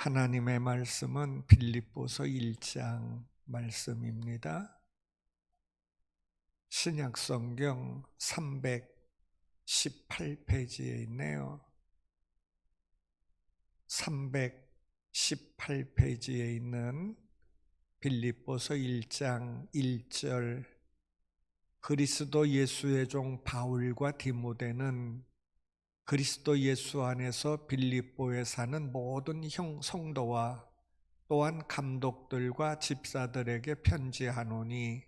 하나님의 말씀은 빌립보서 1장 말씀입니다. 신약성경 318페이지에 있네요. 318페이지에 있는 빌립보서 1장 1절, 그리스도 예수의 종 바울과 디모데는 그리스도 예수 안에서 빌립보에 사는 모든 성도와 또한 감독들과 집사들에게 편지하노니,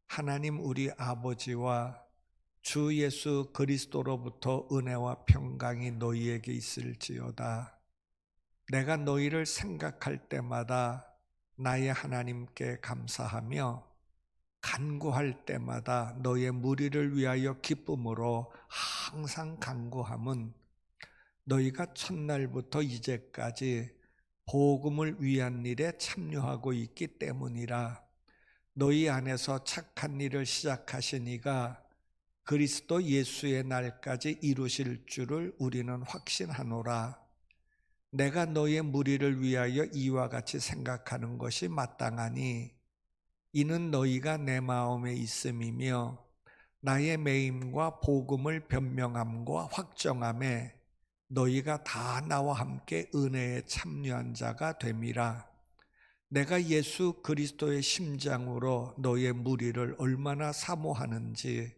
하나님 우리 아버지와 주 예수 그리스도로부터 은혜와 평강이 너희에게 있을지어다. 내가 너희를 생각할 때마다 나의 하나님께 감사하며 간구할 때마다 너의 무리를 위하여 기쁨으로 항상 간구함은 너희가 첫날부터 이제까지 복음을 위한 일에 참여하고 있기 때문이라. 너희 안에서 착한 일을 시작하신 이가 그리스도 예수의 날까지 이루실 줄을 우리는 확신하노라. 내가 너의 무리를 위하여 이와 같이 생각하는 것이 마땅하니, 이는 너희가 내 마음에 있음이며 나의 매임과 복음을 변명함과 확정함에 너희가 다 나와 함께 은혜에 참여한 자가 됨이라. 내가 예수 그리스도의 심장으로 너의 무리를 얼마나 사모하는지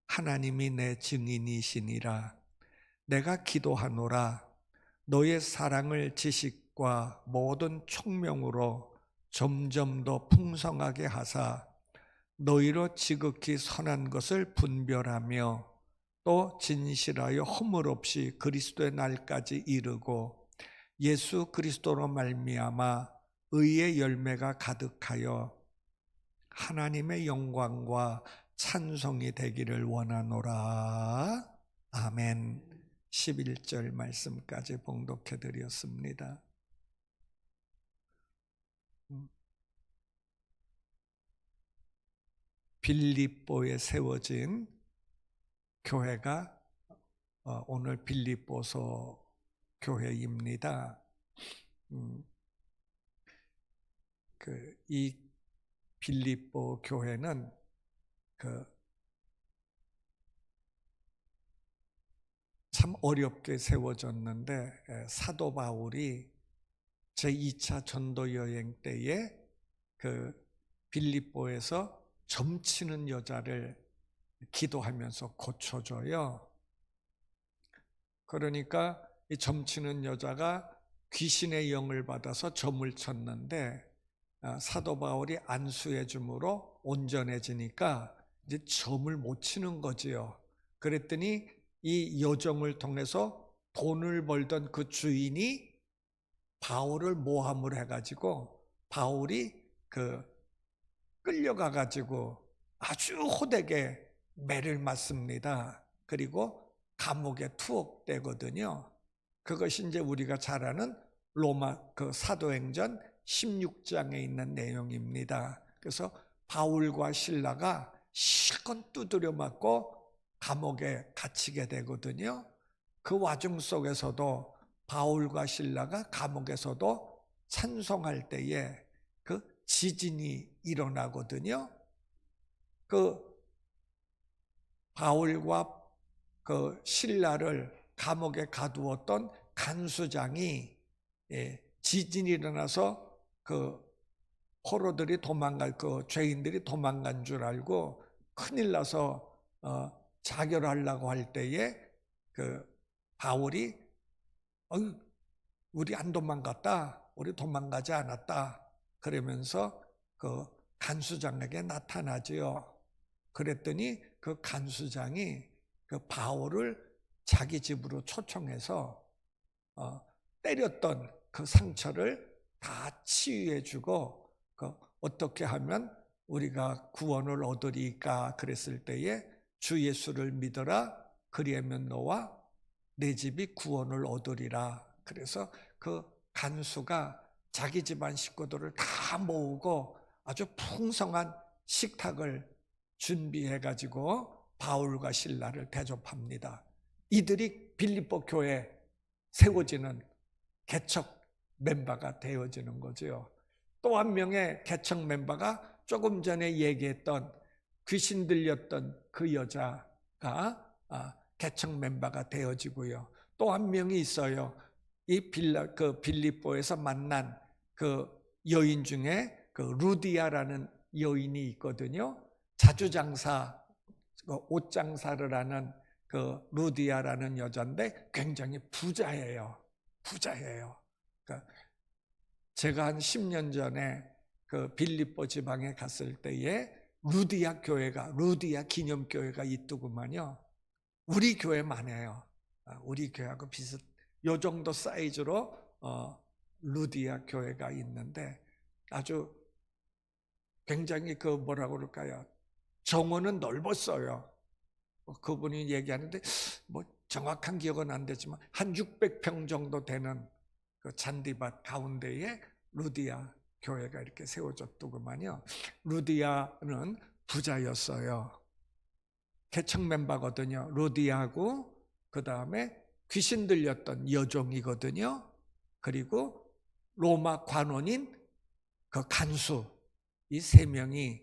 하나님이 내 증인이시니라. 내가 기도하노라. 너의 사랑을 지식과 모든 총명으로 점점 더 풍성하게 하사 너희로 지극히 선한 것을 분별하며 또 진실하여 허물 없이 그리스도의 날까지 이르고 예수 그리스도로 말미암아 의의 열매가 가득하여 하나님의 영광과 찬송이 되기를 원하노라. 아멘. 11절 말씀까지 봉독해 드렸습니다. 빌립보에 세워진 교회가 오늘 빌립보서 교회입니다. 이 빌립보 교회는 참 어렵게 세워졌는데, 사도 바울이 제2차 전도 여행 때에 빌립보에서 점치는 여자를 기도하면서 고쳐줘요. 그러니까 이 점치는 여자가 귀신의 영을 받아서 점을 쳤는데 사도 바울이 안수해 줌으로 온전해지니까 이제 점을 못 치는 거지요. 그랬더니 이 여정을 통해서 돈을 벌던 그 주인이 바울을 모함을 해가지고 바울이 끌려가가지고 아주 호되게 매를 맞습니다. 그리고 감옥에 투옥되거든요. 그것이 이제 우리가 잘 아는 로마 사도행전 16장에 있는 내용입니다. 그래서 바울과 실라가 실컷 두드려 맞고 감옥에 갇히게 되거든요. 그 와중 속에서도 바울과 실라가 감옥에서도 찬송할 때에 지진이 일어나거든요. 바울과 실라를 감옥에 가두었던 간수장이 지진이 일어나서 포로들이 죄인들이 도망간 줄 알고 큰일 나서 자결하려고 할 때에 바울이 우리 안 도망갔다, 우리 도망가지 않았다 그러면서 간수장에게 나타나지요. 그랬더니 그 간수장이 바울을 자기 집으로 초청해서 때렸던 그 상처를 다 치유해주고 어떻게 하면 우리가 구원을 얻으리까 그랬을 때에 주 예수를 믿어라, 그리하면 너와 내 집이 구원을 얻으리라. 그래서 그 간수가 자기 집안 식구들을 다 모으고 아주 풍성한 식탁을 준비해가지고 바울과 실라를 대접합니다. 이들이 빌립보 교회에 세워지는 개척 멤버가 되어지는 거죠. 또 한 명의 개척 멤버가 조금 전에 얘기했던 귀신 들렸던 그 여자가 개척 멤버가 되어지고요. 또 한 명이 있어요. 이 빌립보에서 만난 그 여인 중에 그 루디아라는 여인이 있거든요. 자주장사, 옷 장사를 하는 그 루디아라는 여자인데 굉장히 부자예요. 부자예요. 그러니까 제가 한 10년 전에 그 빌립보 지방에 갔을 때에 루디아 기념교회가 있더구만요. 우리 교회만 해요. 우리 교회하고 요 정도 사이즈로 루디아 교회가 있는데 아주 굉장히 그 뭐라고 그럴까요? 정원은 넓었어요. 그분이 얘기하는데 뭐 정확한 기억은 안 되지만 한 600평 정도 되는 그 잔디밭 가운데에 루디아 교회가 이렇게 세워졌더구만요. 루디아는 부자였어요. 개척 멤버거든요. 루디아하고 그 다음에 귀신 들렸던 여종이거든요. 그리고 로마 관원인 그 간수, 이 세 명이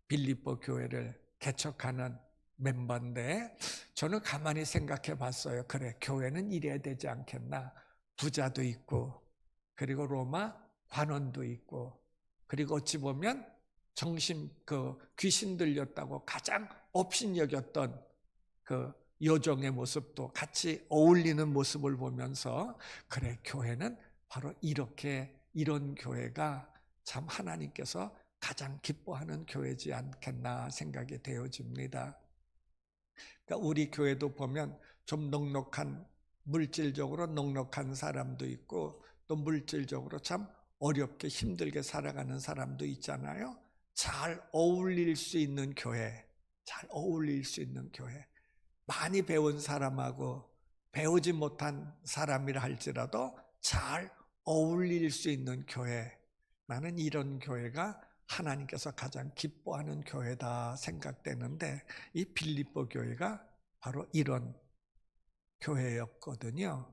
빌립보 교회를 개척하는 멤버인데 저는 가만히 생각해 봤어요. 그래, 교회는 이래야 되지 않겠나. 부자도 있고 그리고 로마 관원도 있고 그리고 어찌 보면 귀신 들렸다고 가장 업신여겼던 그 여종의 모습도 같이 어울리는 모습을 보면서 그래, 교회는 바로 이런 교회가 참 하나님께서 가장 기뻐하는 교회지 않겠나 생각이 되어집니다. 그러니까 우리 교회도 보면 좀 물질적으로 넉넉한 사람도 있고 또 물질적으로 참 어렵게 힘들게 살아가는 사람도 있잖아요. 잘 어울릴 수 있는 교회, 잘 어울릴 수 있는 교회. 많이 배운 사람하고 배우지 못한 사람이라 할지라도 잘 어울릴 수 있는 교회. 나는 이런 교회가 하나님께서 가장 기뻐하는 교회다 생각되는데 이 빌립보 교회가 바로 이런 교회였거든요.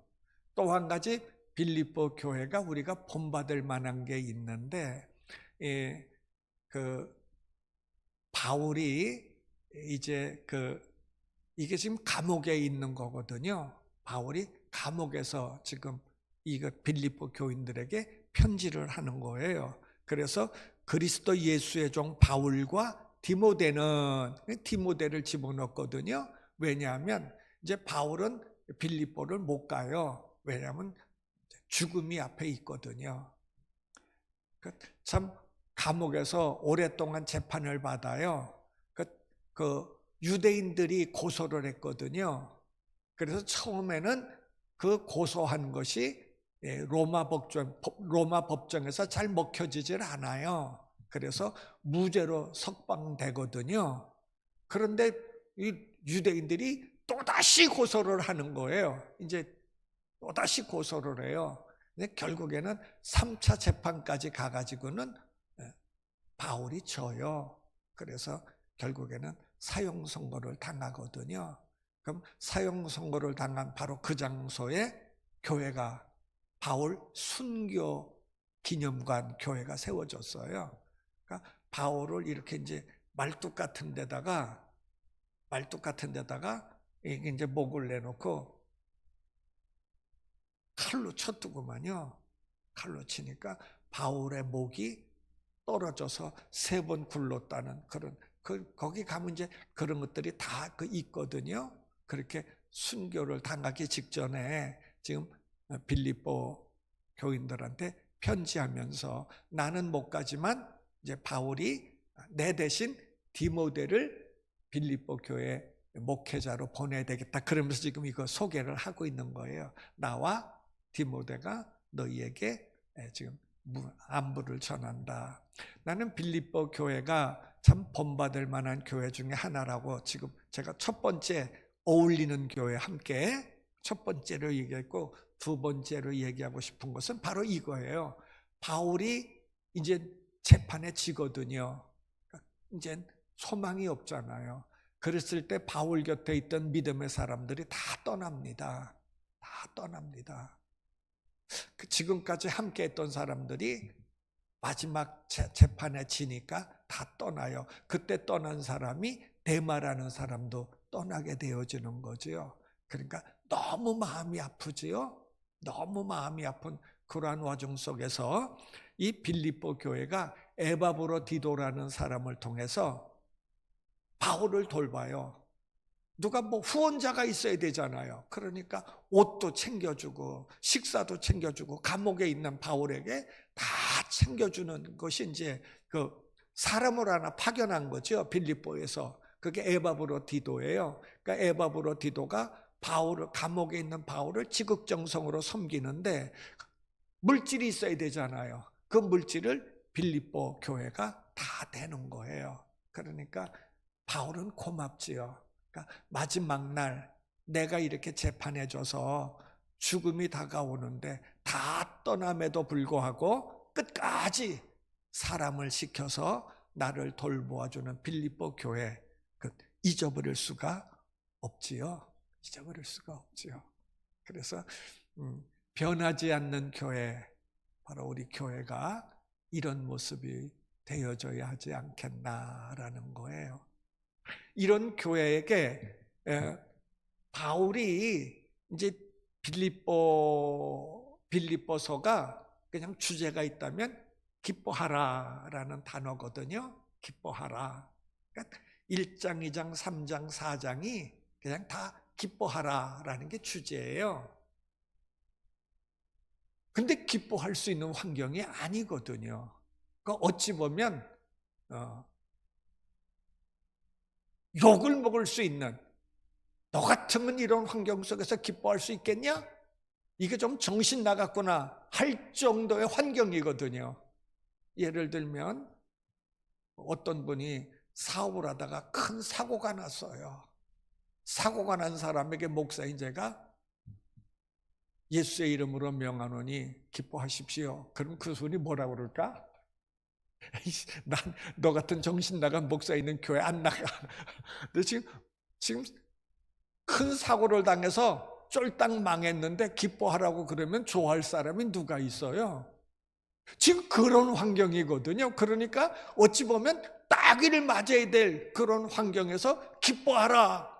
또 한 가지 빌립보 교회가 우리가 본받을 만한 게 있는데 바울이 이제 이게 지금 감옥에 있는 거거든요. 바울이 감옥에서 지금 이거 빌립보 교인들에게 편지를 하는 거예요. 그래서 그리스도 예수의 종 바울과 디모데를 집어넣었거든요. 왜냐하면 이제 바울은 빌립보를 못 가요. 왜냐하면 죽음이 앞에 있거든요. 참 감옥에서 오랫동안 재판을 받아요. 유대인들이 고소를 했거든요. 그래서 처음에는 그 고소한 것이 로마 법정에서 잘 먹혀지질 않아요. 그래서 무죄로 석방되거든요. 그런데 이 유대인들이 또다시 고소를 하는 거예요. 이제 또다시 고소를 해요. 근데 결국에는 3차 재판까지 가가지고는 바울이 져요. 그래서 결국에는 사형 선고를 당하거든요. 그럼 사형 선고를 당한 바로 그 장소에 교회가 바울 순교 기념관 교회가 세워졌어요. 그러니까 바울을 이렇게 이제 말뚝 같은 데다가 이제 목을 내놓고 칼로 쳤더구만요. 칼로 치니까 바울의 목이 떨어져서 3번 굴렀다는 그런 거기 가면 이제 그런 것들이 다 있거든요. 그렇게 순교를 당하기 직전에 지금 빌립보 교인들한테 편지하면서 나는 못 가지만 이제 바울이 내 대신 디모데를 빌립보 교회 목회자로 보내야 되겠다. 그러면서 지금 이거 소개를 하고 있는 거예요. 나와 디모데가 너희에게 지금 안부를 전한다. 나는 빌립보 교회가 참 본받을 만한 교회 중에 하나라고 지금 제가 첫 번째 어울리는 교회 함께 첫 번째로 얘기했고 두 번째로 얘기하고 싶은 것은 바로 이거예요. 바울이 이제 재판에 지거든요. 이제 소망이 없잖아요. 그랬을 때 바울 곁에 있던 믿음의 사람들이 다 떠납니다. 다 떠납니다. 지금까지 함께 했던 사람들이 마지막 재판에 지니까 다 떠나요. 그때 떠난 사람이 데마라는 사람도 떠나게 되어지는 거지요. 그러니까 너무 마음이 아프지요. 너무 마음이 아픈 그러한 와중 속에서 이 빌립보 교회가 에바브로디도라는 사람을 통해서 바울을 돌봐요. 누가 뭐 후원자가 있어야 되잖아요. 그러니까 옷도 챙겨주고 식사도 챙겨주고 감옥에 있는 바울에게 다 챙겨주는 것이 이제 그 사람을 하나 파견한 거죠. 빌립보에서. 그게 에바브로디도예요. 그러니까 에바브로디도가 바울을, 감옥에 있는 바울을 지극정성으로 섬기는데 물질이 있어야 되잖아요. 그 물질을 빌립보 교회가 다 대는 거예요. 그러니까 바울은 고맙지요. 그러니까 마지막 날 내가 이렇게 재판해줘서 죽음이 다가오는데 다 떠남에도 불구하고 끝까지 사람을 시켜서 나를 돌보아주는 빌립보 교회, 잊어버릴 수가 없지요. 잊어버릴 수가 없지요. 그래서 변하지 않는 교회, 바로 우리 교회가 이런 모습이 되어져야 하지 않겠나라는 거예요. 이런 교회에게 바울이 이제 빌립보서가 그냥 주제가 있다면 기뻐하라라는 단어거든요. 기뻐하라. 그러니까 1장, 2장, 3장, 4장이 그냥 다 기뻐하라라는 게 주제예요. 근데 기뻐할 수 있는 환경이 아니거든요. 그러니까 어찌 보면 욕을 먹을 수 있는, 너 같으면 이런 환경 속에서 기뻐할 수 있겠냐? 이게 좀 정신 나갔구나 할 정도의 환경이거든요. 예를 들면 어떤 분이 사업을 하다가 큰 사고가 났어요. 사고가 난 사람에게 목사인 제가 예수의 이름으로 명하노니 기뻐하십시오. 그럼 그 분이 뭐라고 그럴까? 난 너 같은 정신 나간 목사 있는 교회 안 나가. 근데 지금 큰 사고를 당해서 쫄딱 망했는데 기뻐하라고 그러면 좋아할 사람이 누가 있어요? 지금 그런 환경이거든요. 그러니까 어찌 보면 따귀를 맞아야 될 그런 환경에서 기뻐하라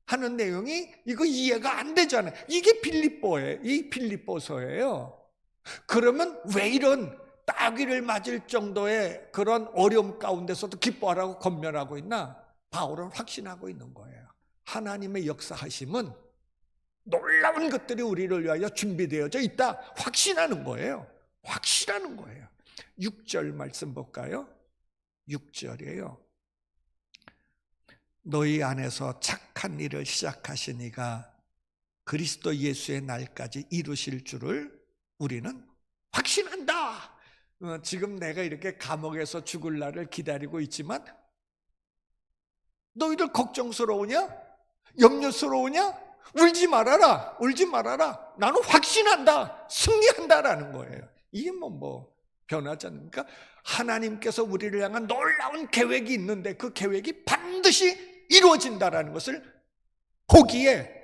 하는 내용이 이거 이해가 안 되잖아요. 이게 이 빌립보서예요. 그러면 왜 이런 따귀를 맞을 정도의 그런 어려움 가운데서도 기뻐하라고 권면하고 있나? 바울은 확신하고 있는 거예요. 하나님의 역사하심은 놀라운 것들이 우리를 위하여 준비되어져 있다. 확신하는 거예요. 확실하는 거예요. 6절 말씀 볼까요? 6절이에요. 너희 안에서 착한 일을 시작하신 이가 그리스도 예수의 날까지 이루실 줄을 우리는 확신한다. 지금 내가 이렇게 감옥에서 죽을 날을 기다리고 있지만 너희들 걱정스러우냐? 염려스러우냐? 울지 말아라. 울지 말아라. 나는 확신한다. 승리한다라는 거예요. 이게 뭐 변하지 않습니까? 하나님께서 우리를 향한 놀라운 계획이 있는데 그 계획이 반드시 이루어진다라는 것을 보기에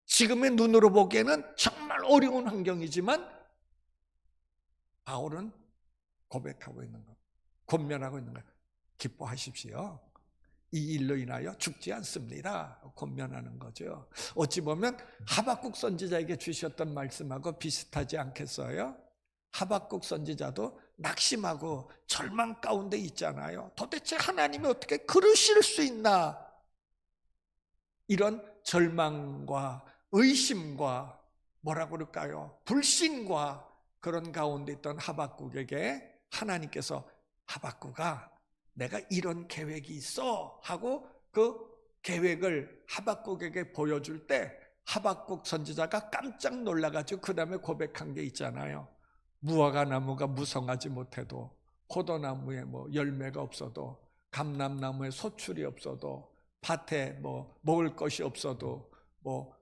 지금의 눈으로 보기에는 정말 어려운 환경이지만 바울은 고백하고 있는 거, 권면하고 있는 거예요. 기뻐하십시오. 이 일로 인하여 죽지 않습니다. 권면하는 거죠. 어찌 보면 하박국 선지자에게 주셨던 말씀하고 비슷하지 않겠어요? 하박국 선지자도 낙심하고 절망 가운데 있잖아요. 도대체 하나님이 어떻게 그러실 수 있나? 이런 절망과 의심과 뭐라고 그럴까요? 불신과 그런 가운데 있던 하박국에게 하나님께서 하박국아 내가 이런 계획이 있어 하고 그 계획을 하박국에게 보여줄 때 하박국 선지자가 깜짝 놀라가지고 그 다음에 고백한 게 있잖아요. 무화과 나무가 무성하지 못해도 포도나무에 뭐 열매가 없어도 감람나무에 소출이 없어도 밭에 뭐 먹을 것이 없어도 뭐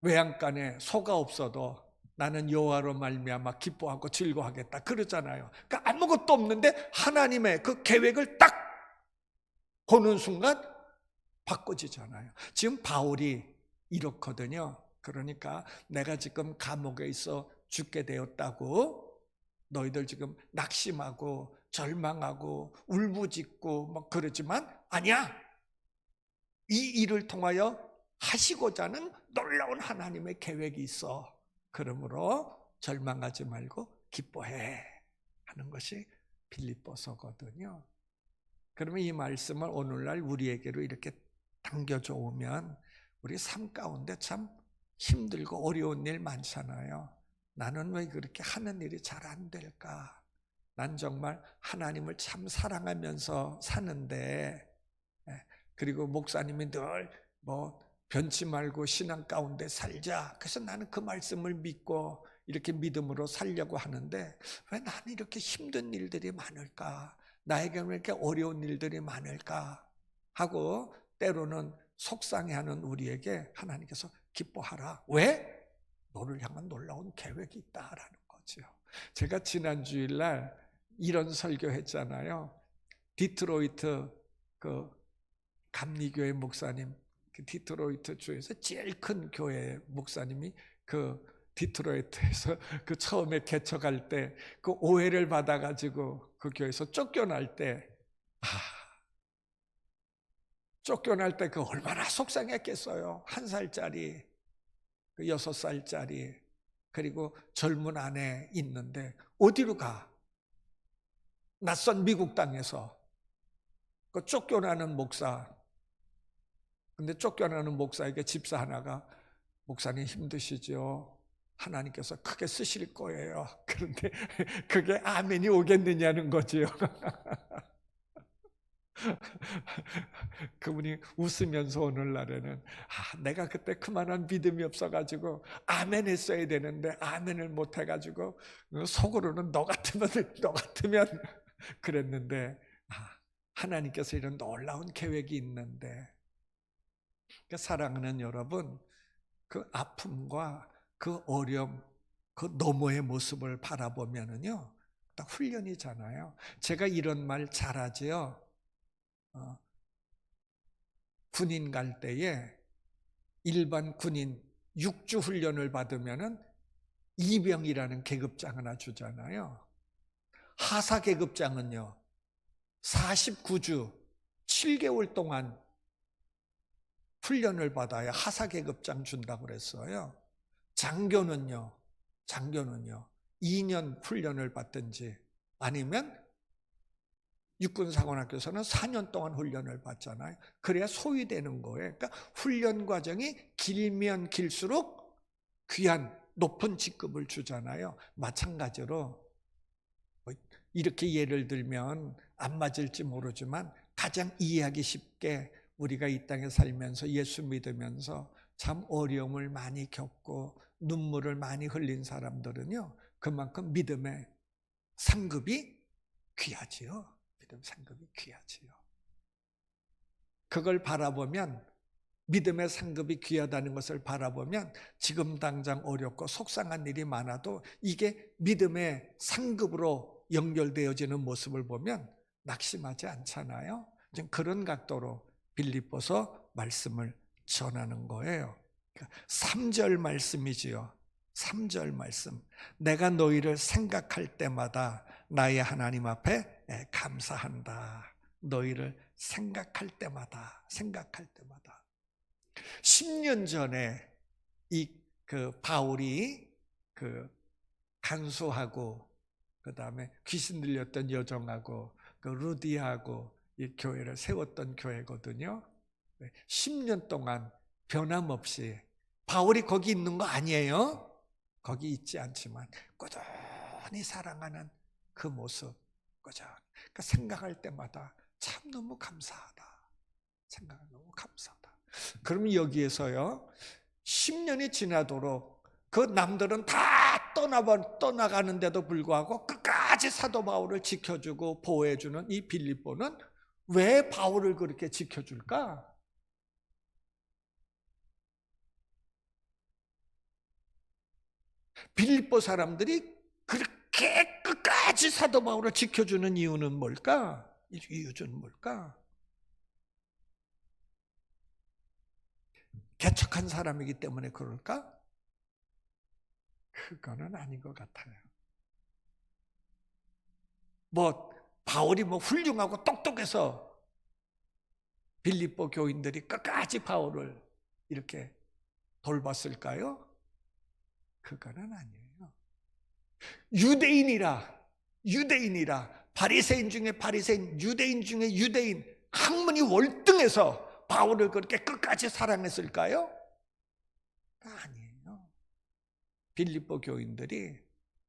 외양간에 소가 없어도 나는 여호와로 말미암아 기뻐하고 즐거워하겠다 그러잖아요. 그러니까 아무것도 없는데 하나님의 그 계획을 딱 보는 순간 바꿔지잖아요. 지금 바울이 이렇거든요. 그러니까 내가 지금 감옥에 있어 죽게 되었다고 너희들 지금 낙심하고 절망하고 울부짖고 뭐 그러지만 아니야. 이 일을 통하여 하시고자 하는 놀라운 하나님의 계획이 있어. 그러므로 절망하지 말고 기뻐해 하는 것이 빌립보서거든요. 그러면 이 말씀을 오늘날 우리에게로 이렇게 당겨져 오면 우리 삶 가운데 참 힘들고 어려운 일 많잖아요. 나는 왜 그렇게 하는 일이 잘 안 될까? 난 정말 하나님을 참 사랑하면서 사는데, 그리고 목사님이 늘 변치 말고 신앙 가운데 살자. 그래서 나는 그 말씀을 믿고 이렇게 믿음으로 살려고 하는데 왜 나는 이렇게 힘든 일들이 많을까? 나에게 왜 이렇게 어려운 일들이 많을까? 하고 때로는 속상해하는 우리에게 하나님께서 기뻐하라. 왜? 너를 향한 놀라운 계획이 있다라는 거죠. 제가 지난 주일날 이런 설교했잖아요. 디트로이트 그 감리교회 목사님, 그 디트로이트 주에서 제일 큰 교회 목사님이 그 디트로이트에서 그 처음에 개척할 때 그 오해를 받아가지고 그 교회에서 쫓겨날 때, 쫓겨날 때 그 얼마나 속상했겠어요. 1살짜리, 그 6살짜리, 그리고 젊은 아내 있는데 어디로 가? 낯선 미국 땅에서 그 쫓겨나는 목사. 근데 쫓겨나는 목사에게 집사 하나가 목사님 힘드시죠? 하나님께서 크게 쓰실 거예요. 그런데 그게 아멘이 오겠느냐는 거지요. 그분이 웃으면서 오늘날에는 내가 그때 그만한 믿음이 없어가지고 아멘 했어야 되는데 아멘을 못 해가지고 속으로는 너 같으면 그랬는데 하나님께서 이런 놀라운 계획이 있는데, 그러니까 사랑하는 여러분, 그 아픔과 그 어려움, 그 너머의 모습을 바라보면은요, 딱 훈련이잖아요. 제가 이런 말 잘하지요. 군인 갈 때에 일반 군인 6주 훈련을 받으면은 이병이라는 계급장 하나 주잖아요. 하사 계급장은요, 49주 7개월 동안 훈련을 받아야 하사 계급장 준다고 그랬어요. 장교는요 2년 훈련을 받든지 아니면 육군사관학교에서는 4년 동안 훈련을 받잖아요. 그래야 소위되는 거예요. 그러니까 훈련 과정이 길면 길수록 귀한 높은 직급을 주잖아요. 마찬가지로 이렇게 예를 들면 안 맞을지 모르지만 가장 이해하기 쉽게 우리가 이 땅에 살면서 예수 믿으면서 참 어려움을 많이 겪고 눈물을 많이 흘린 사람들은요, 그만큼 믿음의 상급이 귀하지요. 믿음 상급이 귀하지요. 그걸 바라보면, 믿음의 상급이 귀하다는 것을 바라보면 지금 당장 어렵고 속상한 일이 많아도 이게 믿음의 상급으로 연결되어지는 모습을 보면 낙심하지 않잖아요. 그런 각도로 빌립보서 말씀을 전하는 거예요. 3절 말씀이지요. 3절 말씀. 내가 너희를 생각할 때마다 나의 하나님 앞에 감사한다. 너희를 생각할 때마다 10년 전에 그 바울이 그 간수하고 그다음에 귀신 들렸던 여종하고 그 루디하고 이 교회를 세웠던 교회거든요. 10년 동안 변함없이 바울이 거기 있는 거 아니에요? 거기 있지 않지만 꾸준히 사랑하는 그 모습, 꾸준히 그러니까 생각할 때마다 참 너무 감사하다. 생각을 너무 감사하다. 그러면 여기에서요, 10년이 지나도록 그 남들은 다 떠나가는데도 불구하고 끝까지 사도 바울을 지켜주고 보호해주는 이 빌립보는 왜 바울을 그렇게 지켜줄까? 빌립보 사람들이 그렇게 끝까지 사도 바울을 지켜주는 이유는 뭘까? 이유는 뭘까? 개척한 사람이기 때문에 그럴까? 그거는 아닌 것 같아요. 바울이 훌륭하고 똑똑해서 빌립보 교인들이 끝까지 바울을 이렇게 돌봤을까요? 그거는 아니에요. 유대인이라 바리새인 중에 바리새인, 유대인 중에 유대인, 학문이 월등해서 바울을 그렇게 끝까지 사랑했을까요? 아니에요. 빌립보 교인들이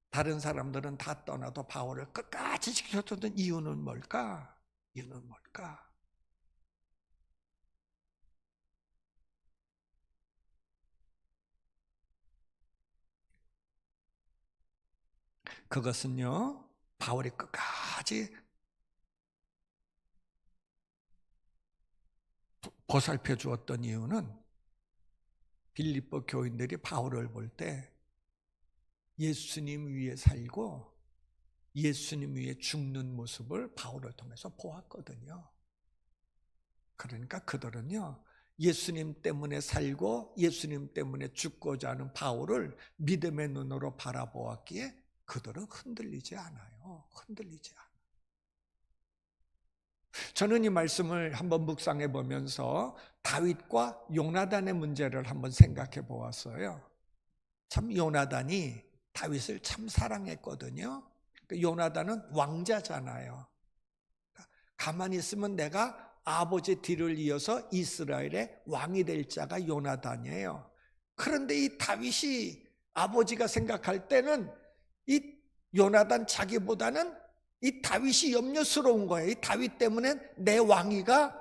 다른 사람들은 다 떠나도 바울을 끝까지 지켜줬던 이유는 뭘까? 이유는 뭘까? 그것은요, 바울이 끝까지 보살펴 주었던 이유는 빌립보 교인들이 바울을 볼 때 예수님 위에 살고 예수님 위에 죽는 모습을 바울을 통해서 보았거든요. 그러니까 그들은요, 예수님 때문에 살고 예수님 때문에 죽고자 하는 바울을 믿음의 눈으로 바라보았기에 그들은 흔들리지 않아요. 흔들리지 않아요. 저는 이 말씀을 한번 묵상해 보면서 다윗과 요나단의 문제를 한번 생각해 보았어요. 참 요나단이 다윗을 참 사랑했거든요. 요나단은 왕자잖아요. 가만히 있으면 내가 아버지 뒤를 이어서 이스라엘의 왕이 될 자가 요나단이에요. 그런데 이 다윗이 아버지가 생각할 때는 이 요나단 자기보다는 이 다윗이 염려스러운 거예요. 이 다윗 때문에 내 왕위가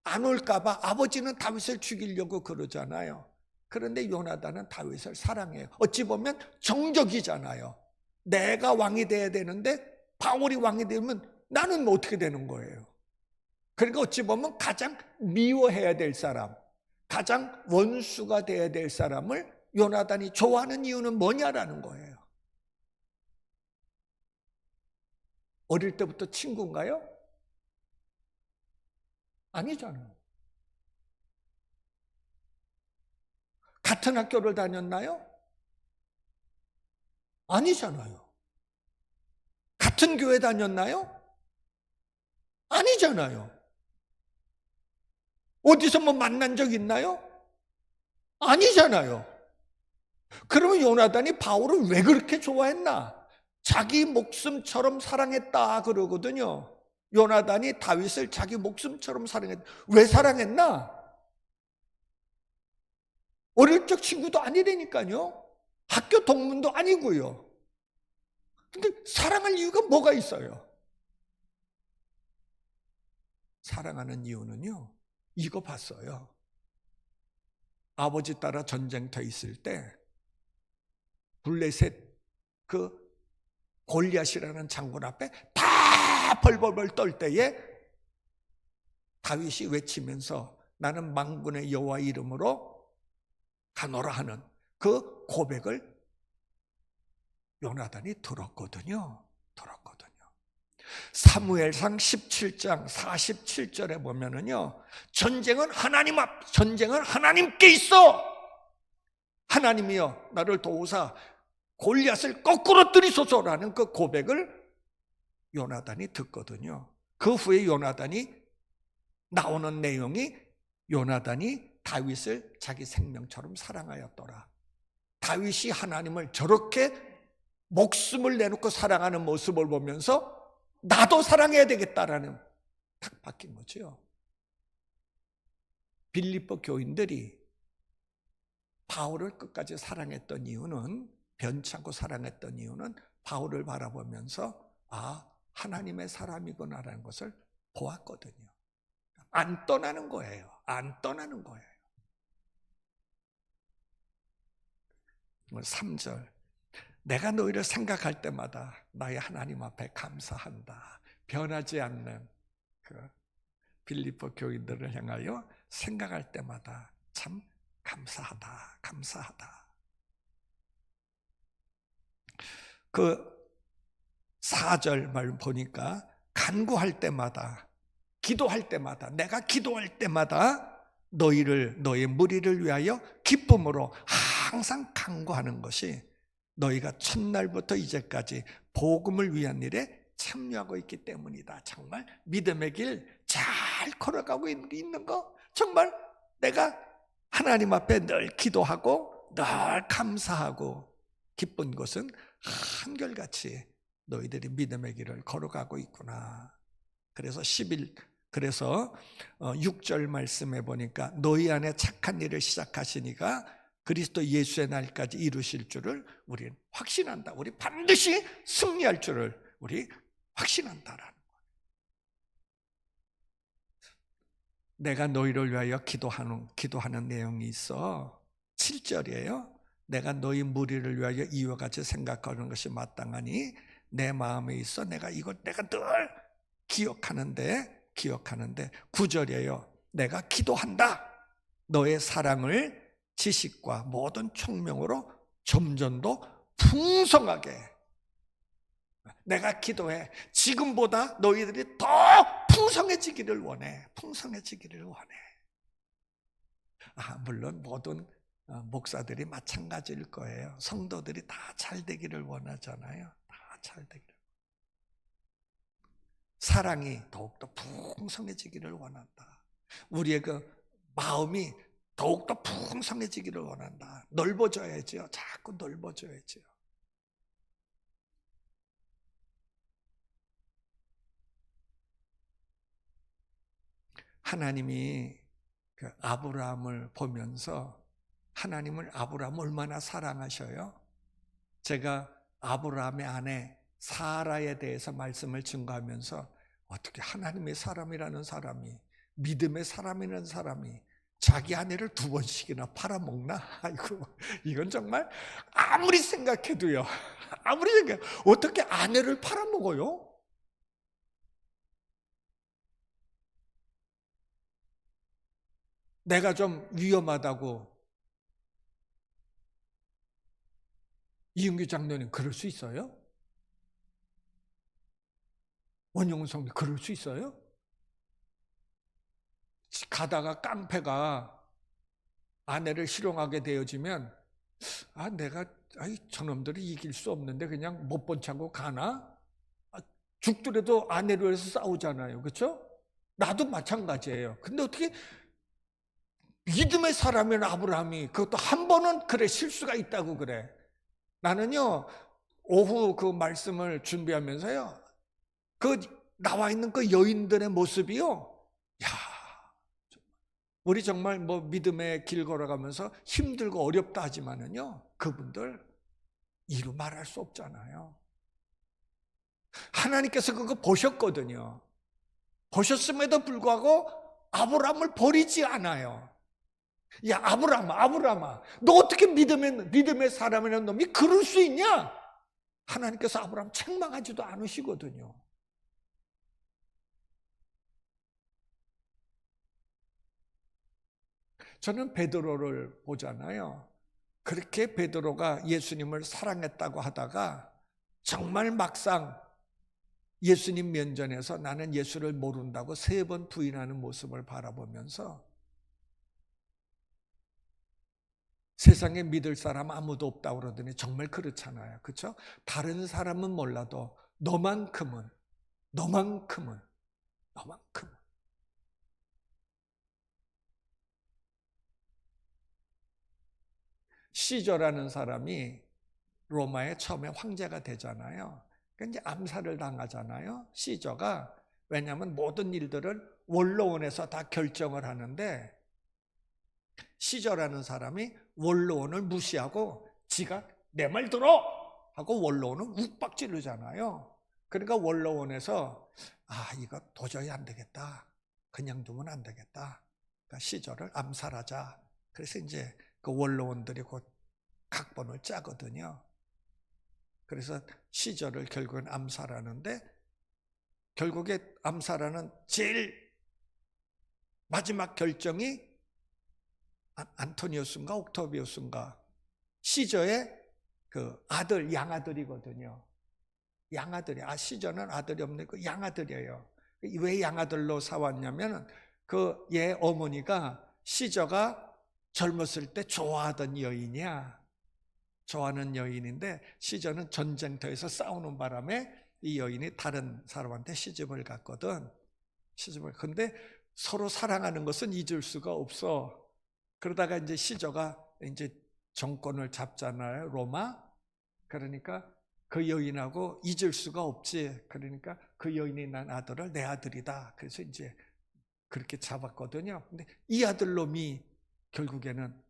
안 올까 봐 아버지는 다윗을 죽이려고 그러잖아요. 그런데 요나단은 다윗을 사랑해요. 어찌 보면 정적이잖아요. 내가 왕이 돼야 되는데 바울이 왕이 되면 나는 어떻게 되는 거예요? 그러니까 어찌 보면 가장 미워해야 될 사람, 가장 원수가 돼야 될 사람을 요나단이 좋아하는 이유는 뭐냐라는 거예요. 어릴 때부터 친구인가요? 아니잖아요. 같은 학교를 다녔나요? 아니잖아요. 같은 교회 다녔나요? 아니잖아요. 어디서 만난 적 있나요? 아니잖아요. 그러면 요나단이 바울을 왜 그렇게 좋아했나? 자기 목숨처럼 사랑했다 그러거든요. 요나단이 다윗을 자기 목숨처럼 사랑했다. 왜 사랑했나? 어릴 적 친구도 아니라니까요. 학교 동문도 아니고요. 근데 사랑할 이유가 뭐가 있어요? 사랑하는 이유는요, 이거 봤어요. 아버지 따라 전쟁터 있을 때 블레셋 골리앗이라는 장군 앞에 다 벌벌벌 떨 때에 다윗이 외치면서 나는 만군의 여호와 이름으로 가노라 하는 그 고백을 요나단이 들었거든요. 사무엘상 17장 47절에 보면은요, 전쟁은 하나님께 있어. 하나님이여 나를 도우사 골리앗을 거꾸로 들이소서라는 그 고백을 요나단이 듣거든요. 그 후에 요나단이 나오는 내용이 요나단이 다윗을 자기 생명처럼 사랑하였더라. 다윗이 하나님을 저렇게 목숨을 내놓고 사랑하는 모습을 보면서 나도 사랑해야 되겠다라는 딱 바뀐 거죠. 빌립보 교인들이 바울을 끝까지 사랑했던 이유는, 변찮고 사랑했던 이유는 바울을 바라보면서 하나님의 사람이구나라는 것을 보았거든요. 안 떠나는 거예요. 3절 내가 너희를 생각할 때마다 나의 하나님 앞에 감사한다. 변하지 않는 그 빌립보 교인들을 향하여 생각할 때마다 참 감사하다. 그 4절 말 보니까 간구할 때마다, 기도할 때마다, 내가 기도할 때마다 너의 무리를 위하여 기쁨으로 항상 간구하는 것이 너희가 첫날부터 이제까지 복음을 위한 일에 참여하고 있기 때문이다. 정말 믿음의 길 잘 걸어가고 있는 거, 정말 내가 하나님 앞에 늘 기도하고 늘 감사하고 기쁜 것은 한결같이 너희들이 믿음의 길을 걸어가고 있구나. 그래서 6절 말씀해 보니까 너희 안에 착한 일을 시작하시니까 그리스도 예수의 날까지 이루실 줄을 우리는 확신한다. 우리 반드시 승리할 줄을 우리 확신한다라는 거예요. 내가 너희를 위하여 기도하는 내용이 있어. 7절이에요. 내가 너희 무리를 위하여 이와 같이 생각하는 것이 마땅하니 내 마음에 있어 내가 늘 기억하는데 9절이에요. 내가 기도한다. 너의 사랑을 지식과 모든 총명으로 점점 더 풍성하게. 내가 기도해. 지금보다 너희들이 더 풍성해지기를 원해. 물론 모든 목사들이 마찬가지일 거예요. 성도들이 다 잘 되기를 원하잖아요. 다 잘 되기를. 사랑이 더욱더 풍성해지기를 원한다. 우리의 그 마음이 더욱더 풍성해지기를 원한다. 넓어져야죠. 자꾸 넓어져야죠. 하나님이 그 아브라함을 보면서 하나님을 아브라함 얼마나 사랑하셔요? 제가 아브라함의 아내 사라에 대해서 말씀을 증거하면서 어떻게 하나님의 사람이라는 사람이, 믿음의 사람이라는 사람이 자기 아내를 2번씩이나 팔아먹나? 아이고, 이건 정말 아무리 생각해도요. 어떻게 아내를 팔아먹어요? 내가 좀 위험하다고 이은규 장로님 그럴 수 있어요? 원영성님 그럴 수 있어요? 가다가 깡패가 아내를 실용하게 되어지면 저놈들이 이길 수 없는데 그냥 못 본 차고 가나? 죽더라도 아내로 해서 싸우잖아요. 그렇죠? 나도 마찬가지예요. 근데 어떻게 믿음의 사람인 아브라함이 그것도 한 번은 그래 실수가 있다고 그래. 나는요 오후 그 말씀을 준비하면서요 그 나와 있는 그 여인들의 모습이요, 야, 우리 정말 뭐 믿음의 길 걸어가면서 힘들고 어렵다 하지만은요 그분들 이루 말할 수 없잖아요. 하나님께서 그거 보셨거든요. 보셨음에도 불구하고 아브라함을 버리지 않아요. 야 아브라함아, 너 어떻게 믿음의 사람이라는 놈이 그럴 수 있냐? 하나님께서 아브라함 책망하지도 않으시거든요. 저는 베드로를 보잖아요. 그렇게 베드로가 예수님을 사랑했다고 하다가 정말 막상 예수님 면전에서 나는 예수를 모른다고 3번 부인하는 모습을 바라보면서 세상에 믿을 사람 아무도 없다고 그러더니 정말 그렇잖아요. 그렇죠? 다른 사람은 몰라도 너만큼은 시저라는 사람이 로마에 처음에 황제가 되잖아요. 그러니까 이제 암살을 당하잖아요. 시저가. 왜냐하면 모든 일들을 원로원에서 다 결정을 하는데 시저라는 사람이 원로원을 무시하고 지가 내 말 들어! 하고 원로원은 욱박지르잖아요. 그러니까 원로원에서 이거 도저히 안 되겠다. 그냥 두면 안 되겠다. 그러니까 시저를 암살하자. 그래서 이제 그 원로원들이 곧 각본을 짜거든요. 그래서 시저를 결국은 암살하는데 결국에 암살하는 제일 마지막 결정이 안토니우스인가 옥토비우스인가 시저의 그 아들, 양아들이거든요. 양아들이, 시저는 아들이 없는 그 양아들이에요. 왜 양아들로 사왔냐면 그 얘 어머니가 시저가 젊었을 때 좋아하던 여인이야. 좋아하는 여인인데 시저는 전쟁터에서 싸우는 바람에 이 여인이 다른 사람한테 시집을 갔거든. 근데 서로 사랑하는 것은 잊을 수가 없어. 그러다가 이제 시저가 이제 정권을 잡잖아요. 로마. 그러니까 그 여인하고 잊을 수가 없지. 그러니까 그 여인이 난 아들을 내 아들이다. 그래서 이제 그렇게 잡았거든요. 근데 이 아들놈이 결국에는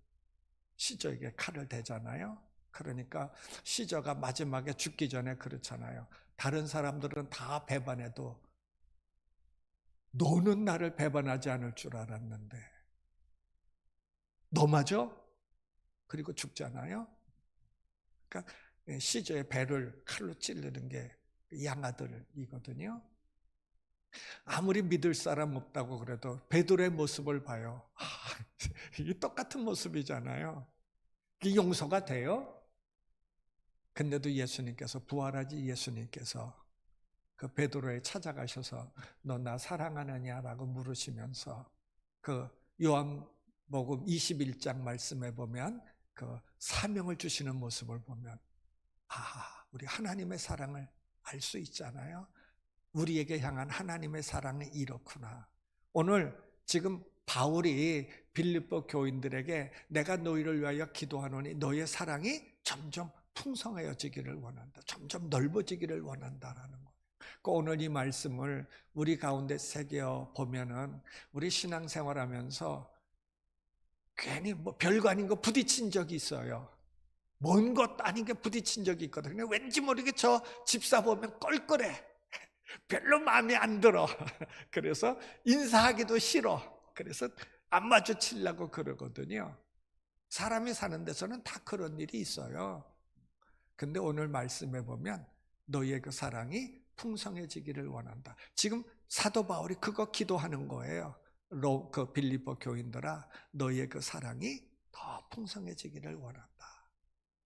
시저에게 칼을 대잖아요. 그러니까 시저가 마지막에 죽기 전에 그렇잖아요. 다른 사람들은 다 배반해도 너는 나를 배반하지 않을 줄 알았는데 너 맞아? 그리고 죽잖아요. 그러니까 시저의 배를 칼로 찌르는 게 양아들이거든요. 아무리 믿을 사람 없다고 그래도 베드로의 모습을 봐요. 이게 똑같은 모습이잖아요. 이게 용서가 돼요? 근데도 예수님께서 부활하지 예수님께서 그 베드로에 찾아가셔서 너 나 사랑하느냐라고 물으시면서 그 요한복음 21장 말씀에 보면 그 사명을 주시는 모습을 보면 우리 하나님의 사랑을 알 수 있잖아요. 우리에게 향한 하나님의 사랑이 이렇구나. 오늘 지금 바울이 빌립보 교인들에게 내가 너희를 위하여 기도하노니 너의 사랑이 점점 풍성해지기를 원한다. 점점 넓어지기를 원한다라는 거예요. 오늘 이 말씀을 우리 가운데 새겨 보면은 우리 신앙생활하면서 괜히 뭐 별거 아닌 거 부딪힌 적이 있어요. 먼 것 아닌 게 부딪힌 적이 있거든요. 왠지 모르게 저 집사 보면 껄껄해. 별로 마음에 안 들어. 그래서 인사하기도 싫어. 그래서 안 마주치려고 그러거든요. 사람이 사는 데서는 다 그런 일이 있어요. 근데 오늘 말씀해 보면 너희의 그 사랑이 풍성해지기를 원한다. 지금 사도 바울이 그거 기도하는 거예요. 그 빌립보 교인들아, 너희의 그 사랑이 더 풍성해지기를 원한다.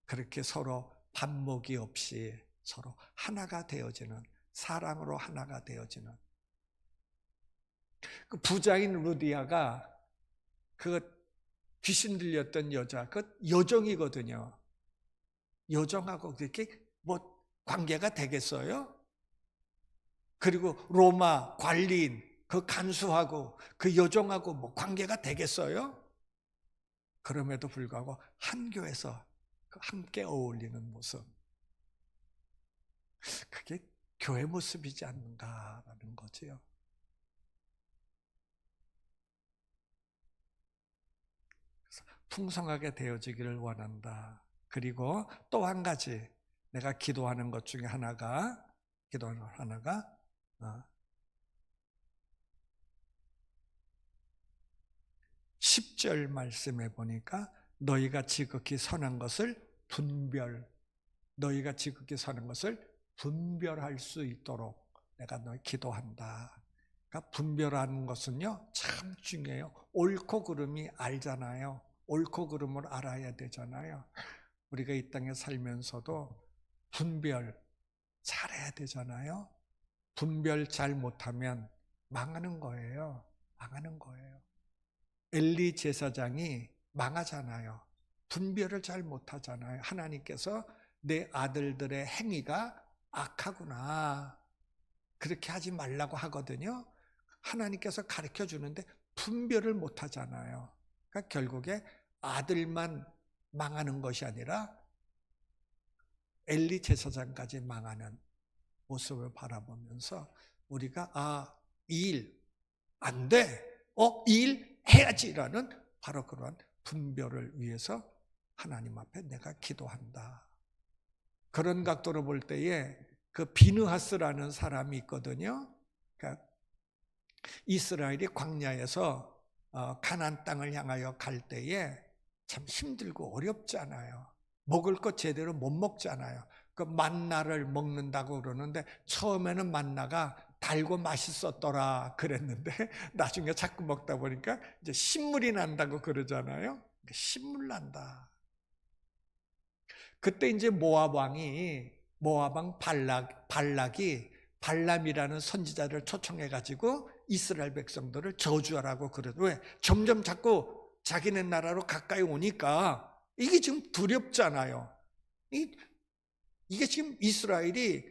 그렇게 서로 반목이 없이 서로 하나가 되어지는, 사랑으로 하나가 되어지는. 그 부자인 루디아가 그 귀신 들렸던 여자, 그 여종이거든요. 여종하고 그렇게 뭐 관계가 되겠어요? 그리고 로마 관리인 그 간수하고 그 여종하고 뭐 관계가 되겠어요? 그럼에도 불구하고 한 교회에서 함께 어울리는 모습, 그게 교회 모습이지 않는가라는 거지요. 그래서 풍성하게 되어지기를 원한다. 그리고 또 한 가지 내가 기도하는 것 중에 하나가 10절 말씀해 보니까 너희가 지극히 선한 것을 너희가 지극히 선한 것을 분별할 수 있도록 내가 너희 기도한다. 그러니까 분별하는 것은요 참 중요해요. 옳고 그름이 알잖아요. 옳고 그름을 알아야 되잖아요. 우리가 이 땅에 살면서도 분별 잘해야 되잖아요. 분별 잘 못하면 망하는 거예요. 망하는 거예요. 엘리 제사장이 망하잖아요. 분별을 잘 못하잖아요. 하나님께서 내 아들들의 행위가 악하구나, 그렇게 하지 말라고 하거든요. 하나님께서 가르쳐 주는데 분별을 못하잖아요. 그러니까 결국에 아들만 망하는 것이 아니라 엘리 제사장까지 망하는 모습을 바라보면서 우리가 이 일 안 돼, 이 일 해야지라는 바로 그러한 분별을 위해서 하나님 앞에 내가 기도한다. 그런 각도로 볼 때에 그 비느하스라는 사람이 있거든요. 그러니까 이스라엘이 광야에서 가나안 땅을 향하여 갈 때에 참 힘들고 어렵잖아요. 먹을 것 제대로 못 먹잖아요. 그 만나를 먹는다고 그러는데 처음에는 만나가 달고 맛있었더라 그랬는데 나중에 자꾸 먹다 보니까 이제 신물이 난다고 그러잖아요. 신물 난다. 그때 이제 모압 왕 발락이 발람이라는 선지자를 초청해 가지고 이스라엘 백성들을 저주하라고 그래도 왜 점점 자꾸 자기네 나라로 가까이 오니까 이게 지금 두렵잖아요. 이게 지금 이스라엘이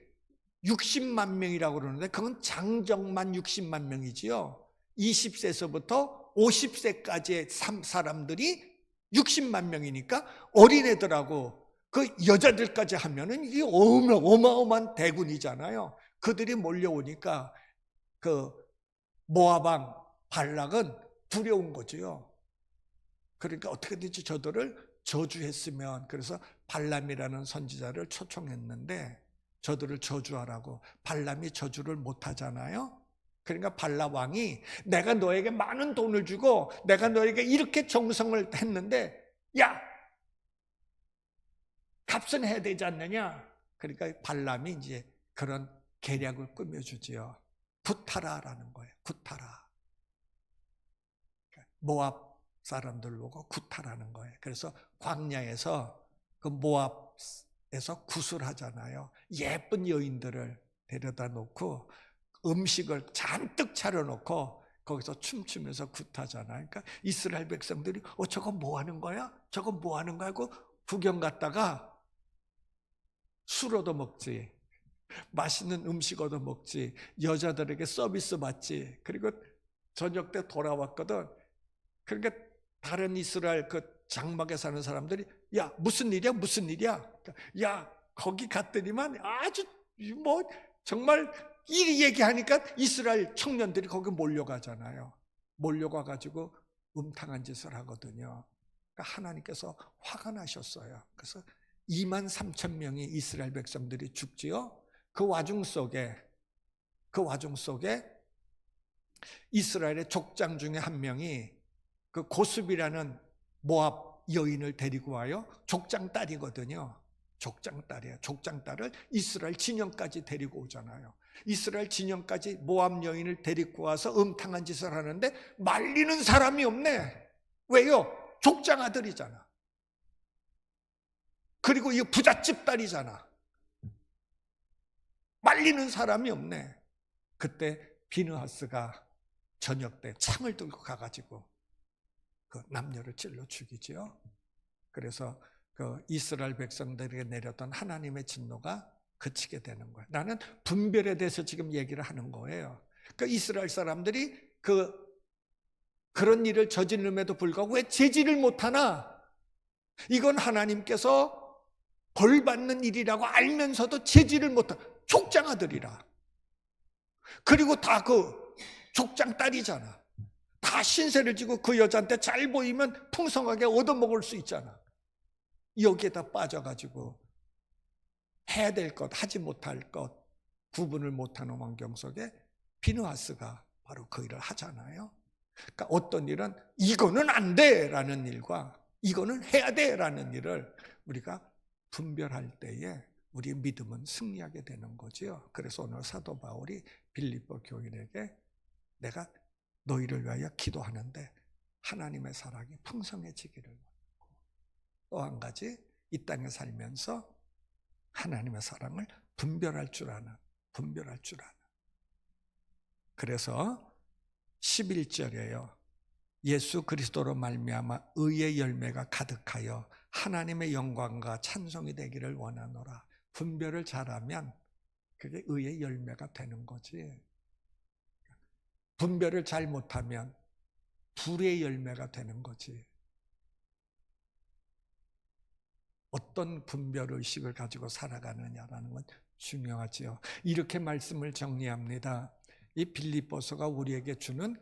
60만 명이라고 그러는데 그건 장정만 60만 명이지요. 20세에서부터 50세까지의 사람들이 60만 명이니까 어린애들하고 그 여자들까지 하면은 이게 어마어마한 대군이잖아요. 그들이 몰려오니까 그 모압 왕 발락은 두려운 거죠. 그러니까 어떻게든지 저들을 저주했으면, 그래서 발람이라는 선지자를 초청했는데 저들을 저주하라고. 발람이 저주를 못하잖아요. 그러니까 발람 왕이 내가 너에게 많은 돈을 주고 내가 너에게 이렇게 정성을 했는데 야, 값은 해야 되지 않느냐. 그러니까 발람이 이제 그런 계략을 꾸며주지요. 구타라라는 거예요. 구타라. 모압 사람들 보고 구타라는 거예요. 그래서 광야에서 그 모압에서 구슬하잖아요. 예쁜 여인들을 데려다 놓고 음식을 잔뜩 차려놓고 거기서 춤추면서 굿하잖아요. 그러니까 이스라엘 백성들이 저거 뭐 하는 거야? 저거 뭐 하는 거야? 하고 구경 갔다가 술 얻어 먹지, 맛있는 음식 얻어 먹지, 여자들에게 서비스 받지. 그리고 저녁 때 돌아왔거든. 그러니까 다른 이스라엘 그 장막에 사는 사람들이 야, 무슨 일이야? 무슨 일이야? 야, 거기 갔더니만 아주 뭐 정말 이 얘기하니까 이스라엘 청년들이 거기 몰려가잖아요. 몰려가 가지고 음탕한 짓을 하거든요. 그러니까 하나님께서 화가 나셨어요. 그래서 2만 3천 명이 이스라엘 백성들이 죽지요. 그 와중 속에 이스라엘의 족장 중에 한 명이 그 고습이라는 모압 여인을 데리고 와요. 족장 딸이거든요. 족장 딸이에요. 족장 딸을 이스라엘 진영까지 데리고 오잖아요. 이스라엘 진영까지 모압 여인을 데리고 와서 음탕한 짓을 하는데 말리는 사람이 없네. 왜요? 족장 아들이잖아. 그리고 이 부잣집 딸이잖아. 말리는 사람이 없네. 그때 비느하스가 저녁 때 창을 들고 가가지고 그 남녀를 찔러 죽이지요. 그래서 그 이스라엘 백성들에게 내렸던 하나님의 진노가 그치게 되는 거예요. 나는 분별에 대해서 지금 얘기를 하는 거예요. 그러니까 이스라엘 사람들이 그런 일을 저지름에도 불구하고 왜 제지를 못하나? 이건 하나님께서 벌 받는 일이라고 알면서도 제지를 못하는 족장 아들이라. 그리고 다 그 족장 딸이잖아. 다 신세를 지고 그 여자한테 잘 보이면 풍성하게 얻어먹을 수 있잖아. 여기에다 빠져가지고 해야 될 것, 하지 못할 것 구분을 못하는 환경 속에 비느하스가 바로 그 일을 하잖아요. 그러니까 어떤 일은 이거는 안 돼라는 일과 이거는 해야 돼라는 일을 우리가 분별할 때에 우리의 믿음은 승리하게 되는 거지요. 그래서 오늘 사도 바울이 빌립보 교인에게 내가 너희를 위하여 기도하는데 하나님의 사랑이 풍성해지기를 원하고, 또 한 가지 이 땅에 살면서 하나님의 사랑을 분별할 줄 아는. 그래서 11절에요. 예수 그리스도로 말미암아 의의 열매가 가득하여 하나님의 영광과 찬송이 되기를 원하노라. 분별을 잘하면 그게 의의 열매가 되는 거지. 분별을 잘 못하면 불의 열매가 되는 거지. 어떤 분별의식을 가지고 살아가느냐라는 건 중요하지요. 이렇게 말씀을 정리합니다. 이 빌립보서가 우리에게 주는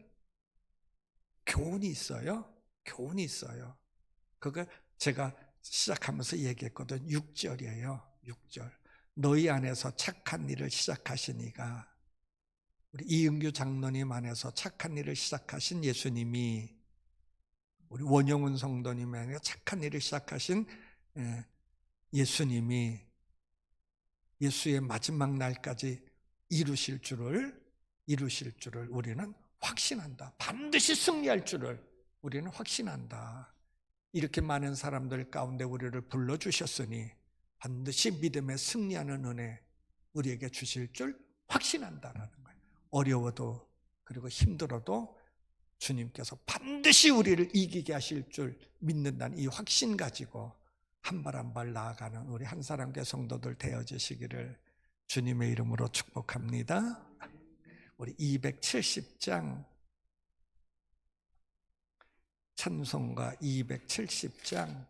교훈이 있어요. 교훈이 있어요. 그거 제가 시작하면서 얘기했거든. 6절이에요. 6절. 너희 안에서 착한 일을 시작하신 이가, 우리 이은규 장로님 안에서 착한 일을 시작하신 예수님이, 우리 원영훈 성도님 안에 착한 일을 시작하신 예수님이 예수의 마지막 날까지 이루실 줄을 우리는 확신한다. 반드시 승리할 줄을 우리는 확신한다. 이렇게 많은 사람들 가운데 우리를 불러주셨으니 반드시 믿음에 승리하는 은혜 우리에게 주실 줄 확신한다라는 거예요. 어려워도 그리고 힘들어도 주님께서 반드시 우리를 이기게 하실 줄 믿는다는 이 확신 가지고 한 발 한 발 나아가는 우리 한사람교회 성도들 되어주시기를 주님의 이름으로 축복합니다. 우리 270장 찬송가 270장